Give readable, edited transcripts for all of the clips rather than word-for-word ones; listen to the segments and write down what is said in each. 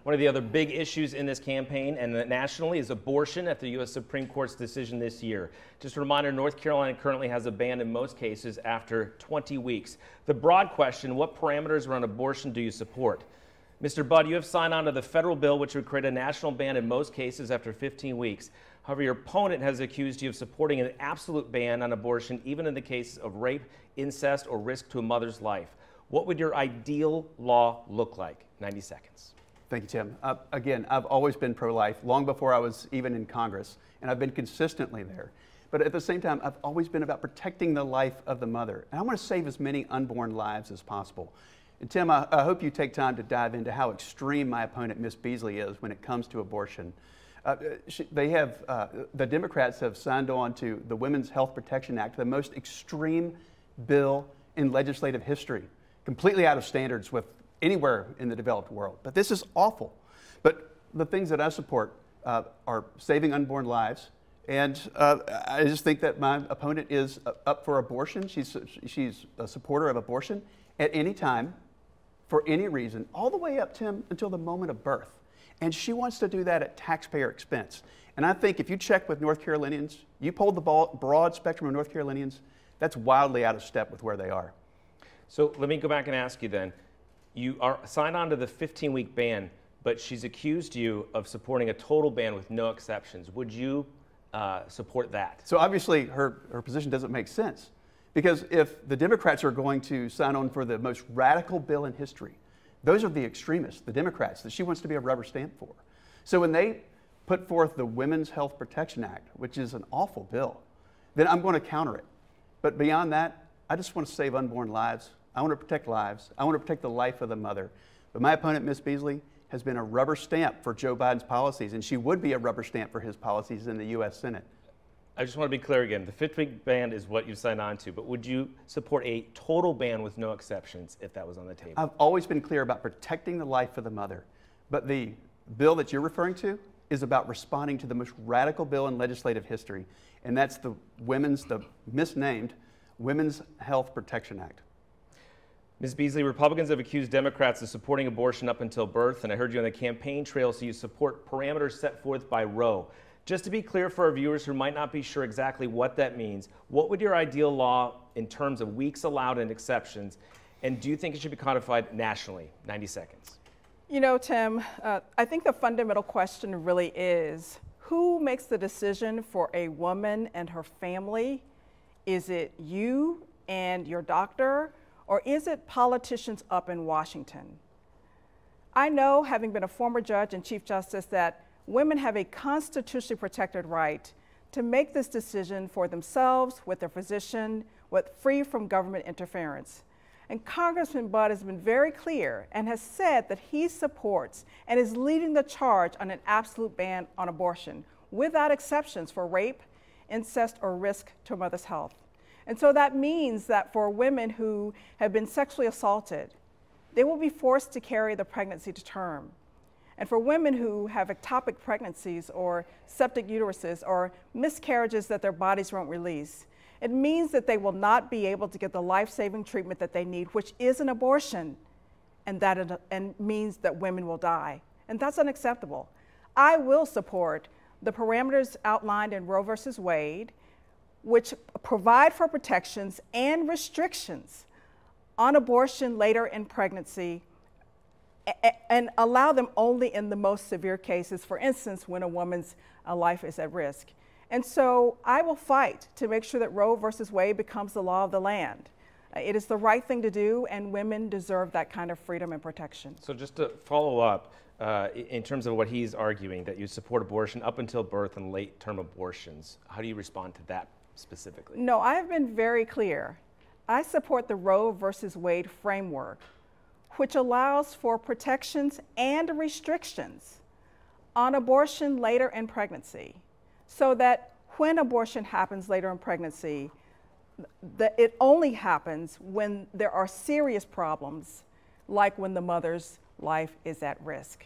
One of the other big issues in this campaign and nationally is abortion after the U.S. Supreme Court's decision this year. Just a reminder, North Carolina currently has a ban in most cases after 20 weeks. The broad question, what parameters around abortion do you support? Mr. Budd, you have signed on to the federal bill which would create a national ban in most cases after 15 weeks. However, your opponent has accused you of supporting an absolute ban on abortion even in the cases of rape, incest, or risk to a mother's life. What would your ideal law look like? 90 seconds. Thank you, Tim. Again, I've always been pro-life, long before I was even in Congress, and I've been consistently there. But at the same time, I've always been about protecting the life of the mother. And I want to save as many unborn lives as possible. And Tim, I hope you take time to dive into how extreme my opponent, Ms. Beasley, is when it comes to abortion. The Democrats have signed on to the Women's Health Protection Act, the most extreme bill in legislative history, completely out of standards with anywhere in the developed world. But this is awful. But the things that I support are saving unborn lives. And I just think that my opponent is up for abortion. She's a supporter of abortion at any time, for any reason, all the way up, Tim, until the moment of birth. And she wants to do that at taxpayer expense. And I think if you check with North Carolinians, you polled the broad spectrum of North Carolinians, that's wildly out of step with where they are. So let me go back and ask you then. You are signed on to the 15-week ban, but she's accused you of supporting a total ban with no exceptions. Would you support that? So obviously her position doesn't make sense, because if the Democrats are going to sign on for the most radical bill in history, those are the extremists, the Democrats, that she wants to be a rubber stamp for. So when they put forth the Women's Health Protection Act, which is an awful bill, then I'm going to counter it. But beyond that, I just want to save unborn lives. I want to protect lives. I want to protect the life of the mother. But my opponent, Ms. Beasley, has been a rubber stamp for Joe Biden's policies, and she would be a rubber stamp for his policies in the U.S. Senate. I just want to be clear again. The 15-week ban is what you signed on to, but would you support a total ban with no exceptions if that was on the table? I've always been clear about protecting the life of the mother, but the bill that you're referring to is about responding to the most radical bill in legislative history, and that's the misnamed Women's Health Protection Act. Ms. Beasley, Republicans have accused Democrats of supporting abortion up until birth, and I heard you on the campaign trail, so you support parameters set forth by Roe. Just to be clear for our viewers who might not be sure exactly what that means, what would your ideal law in terms of weeks allowed and exceptions, and do you think it should be codified nationally? 90 seconds. You know, Tim, I think the fundamental question really is, who makes the decision for a woman and her family? Is it you and your doctor, or is it politicians up in Washington? I know, having been a former judge and Chief Justice, that women have a constitutionally protected right to make this decision for themselves, with their physician, free from government interference. And Congressman Budd has been very clear and has said that he supports and is leading the charge on an absolute ban on abortion, without exceptions for rape, incest, or risk to a mother's health. And so that means that for women who have been sexually assaulted, they will be forced to carry the pregnancy to term. And for women who have ectopic pregnancies or septic uteruses or miscarriages that their bodies won't release, it means that they will not be able to get the life-saving treatment that they need, which is an abortion, and means that women will die. And that's unacceptable. I will support the parameters outlined in Roe versus Wade, which provide for protections and restrictions on abortion later in pregnancy, and allow them only in the most severe cases, for instance, when a woman's life is at risk. And so I will fight to make sure that Roe versus Wade becomes the law of the land. It is the right thing to do, and women deserve that kind of freedom and protection. So just to follow up, in terms of what he's arguing, that you support abortion up until birth and late-term abortions, how do you respond to that specifically? No, I've been very clear. I support the Roe versus Wade framework, which allows for protections and restrictions on abortion later in pregnancy, so that when abortion happens later in pregnancy, that it only happens when there are serious problems, like when the mother's life is at risk.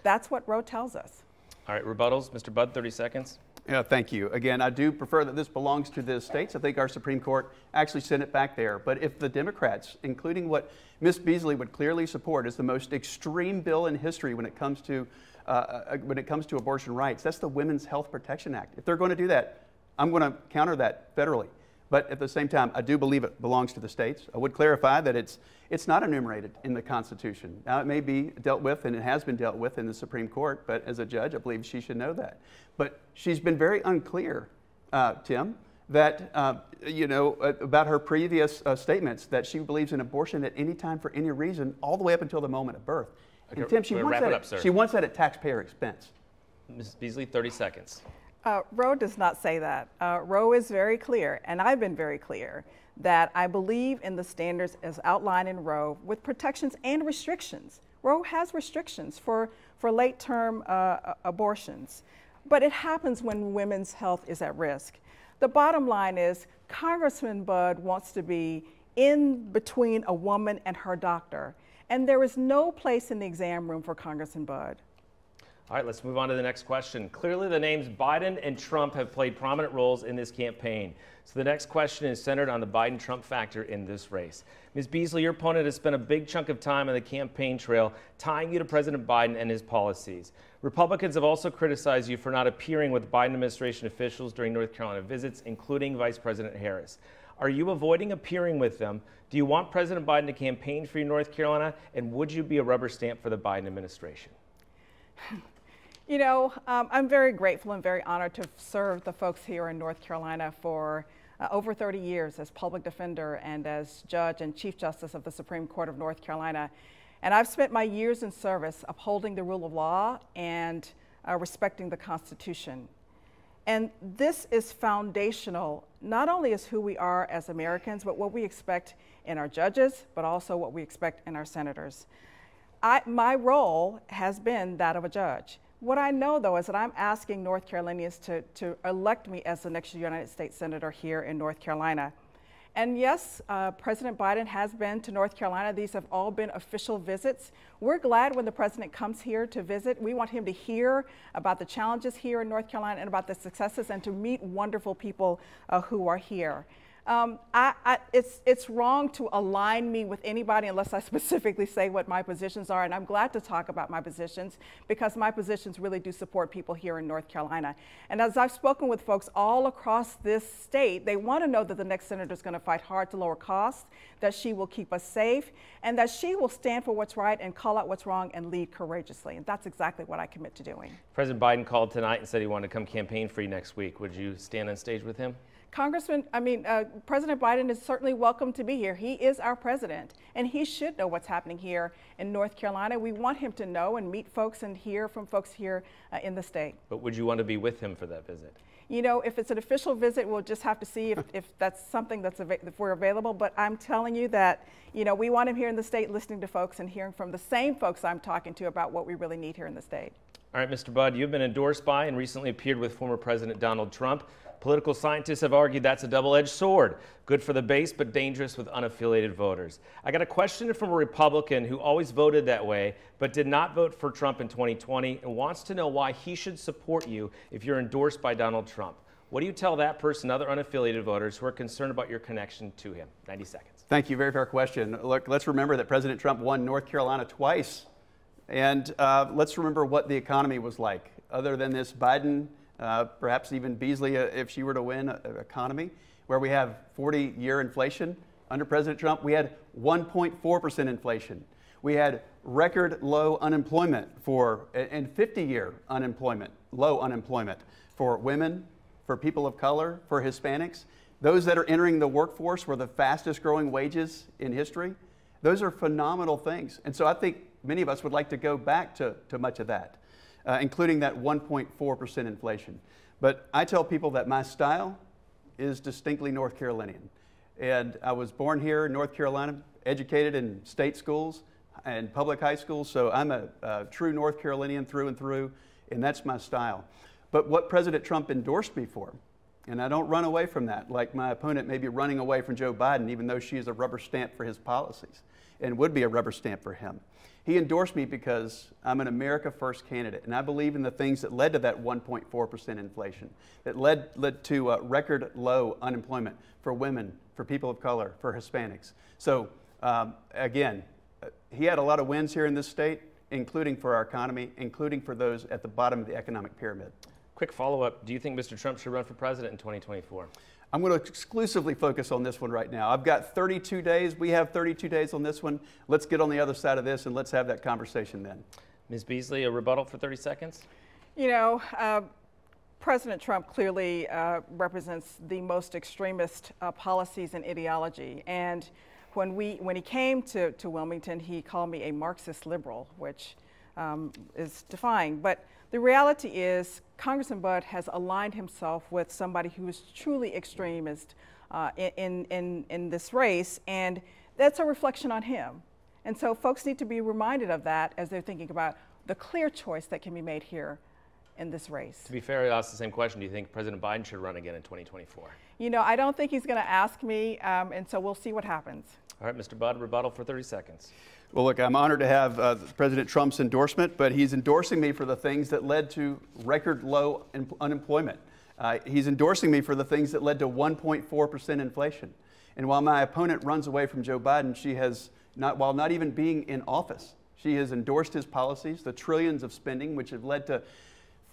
That's what Roe tells us. All right, rebuttals. Mr. Budd, 30 seconds. Yeah, thank you. Again, I do prefer that this belongs to the states. I think our Supreme Court actually sent it back there. But if the Democrats, including what Ms. Beasley would clearly support as the most extreme bill in history when it comes to abortion rights, that's the Women's Health Protection Act. If they're going to do that, I'm going to counter that federally. But at the same time, I do believe it belongs to the states. I would clarify that it's not enumerated in the Constitution. Now, it may be dealt with, and it has been dealt with in the Supreme Court, but as a judge, I believe she should know that. But she's been very unclear, Tim, that, about her previous statements that she believes in abortion at any time for any reason, all the way up until the moment of birth. Okay, and Tim, she wants that at taxpayer expense. Ms. Beasley, 30 seconds. Roe does not say that. Roe is very clear, and I've been very clear, that I believe in the standards as outlined in Roe with protections and restrictions. Roe has restrictions for late-term abortions, but it happens when women's health is at risk. The bottom line is Congressman Budd wants to be in between a woman and her doctor, and there is no place in the exam room for Congressman Budd. All right, let's move on to the next question. Clearly, the names Biden and Trump have played prominent roles in this campaign. So the next question is centered on the Biden-Trump factor in this race. Ms. Beasley, your opponent has spent a big chunk of time on the campaign trail tying you to President Biden and his policies. Republicans have also criticized you for not appearing with Biden administration officials during North Carolina visits, including Vice President Harris. Are you avoiding appearing with them? Do you want President Biden to campaign for you in North Carolina? And would you be a rubber stamp for the Biden administration? You know, I'm very grateful and very honored to have served the folks here in North Carolina for over 30 years as public defender and as judge and Chief Justice of the Supreme Court of North Carolina. And I've spent my years in service upholding the rule of law and respecting the Constitution. And this is foundational, not only as who we are as Americans, but what we expect in our judges, but also what we expect in our senators. My role has been that of a judge. What I know, though, is that I'm asking North Carolinians to elect me as the next United States Senator here in North Carolina. And yes, President Biden has been to North Carolina. These have all been official visits. We're glad when the president comes here to visit. We want him to hear about the challenges here in North Carolina and about the successes and to meet wonderful people who are here. It's wrong to align me with anybody unless I specifically say what my positions are, and I'm glad to talk about my positions because my positions really do support people here in North Carolina. And as I've spoken with folks all across this state, they want to know that the next senator is going to fight hard to lower costs, that she will keep us safe, and that she will stand for what's right and call out what's wrong and lead courageously. And that's exactly what I commit to doing. President Biden called tonight and said he wanted to come campaign for you next week. Would you stand on stage with him? President Biden is certainly welcome to be here. He is our president, and he should know what's happening here in North Carolina. We want him to know and meet folks and hear from folks here in the state. But would you want to be with him for that visit? You know, if it's an official visit, we'll just have to see if that's something that's if we're available. But I'm telling you that, you know, we want him here in the state listening to folks and hearing from the same folks I'm talking to about what we really need here in the state. All right, Mr. Budd, you've been endorsed by and recently appeared with former President Donald Trump. Political scientists have argued that's a double-edged sword, good for the base but dangerous with unaffiliated voters. I got a question from a Republican who always voted that way but did not vote for Trump in 2020 and wants to know why he should support you if you're endorsed by Donald Trump. What do you tell that person and other unaffiliated voters who are concerned about your connection to him? 90 seconds. Thank you. Very fair question. Look, let's remember that President Trump won North Carolina twice. And let's remember what the economy was like. Other than this Biden, perhaps even Beasley, if she were to win, economy, where we have 40-year inflation. Under President Trump, we had 1.4% inflation. We had record low unemployment and 50-year unemployment, low unemployment for women, for people of color, for Hispanics. Those that are entering the workforce were the fastest growing wages in history. Those are phenomenal things. And so I think many of us would like to go back to much of that, including that 1.4% inflation. But I tell people that my style is distinctly North Carolinian. And I was born here in North Carolina, educated in state schools and public high schools, so I'm a true North Carolinian through and through, and that's my style. But what President Trump endorsed me for, and I don't run away from that, like my opponent may be running away from Joe Biden, even though she is a rubber stamp for his policies and would be a rubber stamp for him. He endorsed me because I'm an America First candidate, and I believe in the things that led to that 1.4% inflation, that led to record low unemployment for women, for people of color, for Hispanics. So again, he had a lot of wins here in this state, including for our economy, including for those at the bottom of the economic pyramid. Quick follow-up, do you think Mr. Trump should run for president in 2024? I'm going to exclusively focus on this one right now. I've got 32 days. We have 32 days on this one. Let's get on the other side of this and let's have that conversation then. Ms. Beasley, a rebuttal for 30 seconds? You know, President Trump clearly represents the most extremist policies and ideology. And when he came to Wilmington, he called me a Marxist liberal, which is defying. But the reality is, Congressman Budd has aligned himself with somebody who is truly extremist in this race, and that's a reflection on him. And so folks need to be reminded of that as they're thinking about the clear choice that can be made here in this race. To be fair, I asked the same question. Do you think President Biden should run again in 2024? You know, I don't think he's going to ask me, and so we'll see what happens. All right, Mr. Budd, rebuttal for 30 seconds. Well, look, I'm honored to have President Trump's endorsement, but he's endorsing me for the things that led to record low unemployment. He's endorsing me for the things that led to 1.4% inflation. And while my opponent runs away from Joe Biden, she has, while not even being in office, she has endorsed his policies, the trillions of spending, which have led to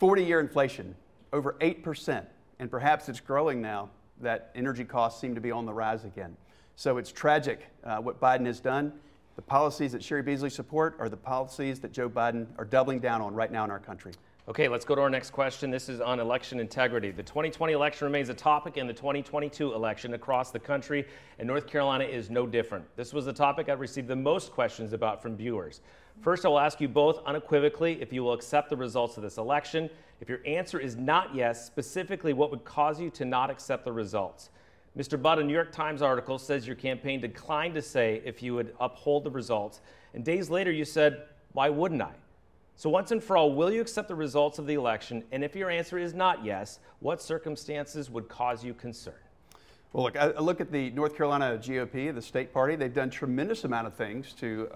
40-year inflation, over 8%. And perhaps it's growing now that energy costs seem to be on the rise again. So it's tragic what Biden has done. The policies that Sherry Beasley support are the policies that Joe Biden are doubling down on right now in our country. Okay, let's go to our next question. This is on election integrity. The 2020 election remains a topic in the 2022 election across the country, and North Carolina is no different. This was the topic I received the most questions about from viewers. First, I will ask you both unequivocally if you will accept the results of this election. If your answer is not yes, specifically what would cause you to not accept the results? Mr. Budd, a New York Times article says your campaign declined to say if you would uphold the results, and days later you said, why wouldn't I? So once and for all, will you accept the results of the election? And if your answer is not yes, what circumstances would cause you concern? Well, look, I look at the North Carolina GOP, the state party. They've done a tremendous amount of things to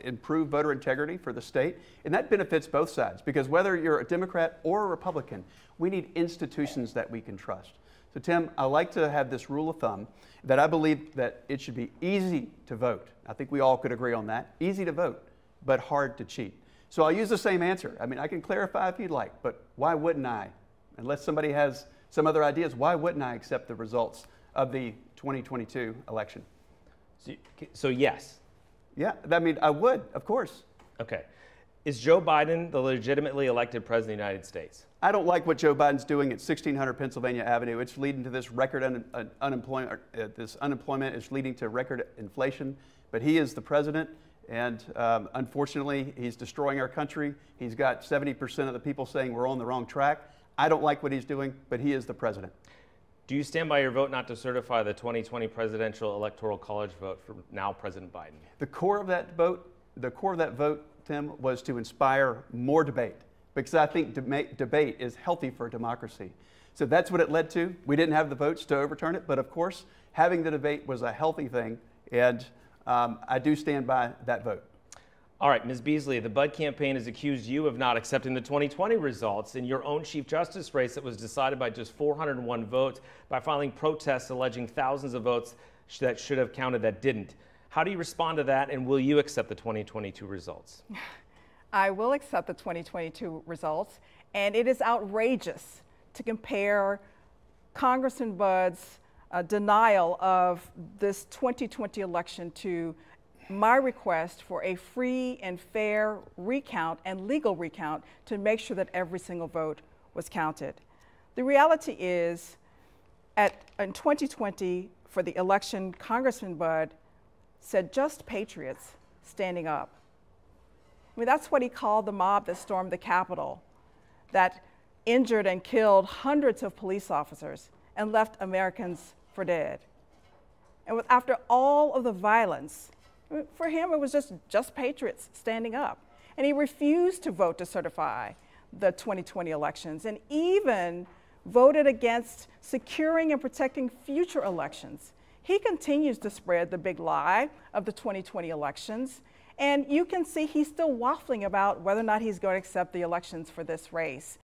improve voter integrity for the state, and that benefits both sides, because whether you're a Democrat or a Republican, we need institutions that we can trust. So, Tim, I like to have this rule of thumb that I believe that it should be easy to vote. I think we all could agree on that. Easy to vote, but hard to cheat. So I'll use the same answer. I mean, I can clarify if you'd like, but why wouldn't I? Unless somebody has some other ideas, why wouldn't I accept the results of the 2022 election? So yes? Yeah, I mean, I would, of course. Okay. Is Joe Biden the legitimately elected president of the United States? I don't like what Joe Biden's doing at 1600 Pennsylvania Avenue. It's leading to this record unemployment. This unemployment is leading to record inflation. But he is the president, and unfortunately, he's destroying our country. He's got 70% of the people saying we're on the wrong track. I don't like what he's doing, but he is the president. Do you stand by your vote not to certify the 2020 presidential electoral college vote for now President Biden? The core of that vote, Tim, was to inspire more debate, because I think debate is healthy for democracy. So that's what it led to. We didn't have the votes to overturn it, but of course, having the debate was a healthy thing, and I do stand by that vote. All right, Ms. Beasley, the Budd campaign has accused you of not accepting the 2020 results in your own Chief Justice race that was decided by just 401 votes by filing protests alleging thousands of votes that should have counted that didn't. How do you respond to that, and will you accept the 2022 results? I will accept the 2022 results, and it is outrageous to compare Congressman Budd's denial of this 2020 election to my request for a free and fair recount and legal recount to make sure that every single vote was counted. The reality is, in 2020, for the election, Congressman Budd said just patriots standing up. I mean, that's what he called the mob that stormed the Capitol, that injured and killed hundreds of police officers and left Americans for dead. And after all of the violence, for him it was just patriots standing up. And he refused to vote to certify the 2020 elections, and even voted against securing and protecting future elections. He continues to spread the big lie of the 2020 elections, And you can see he's still waffling about whether or not he's going to accept the elections for this race.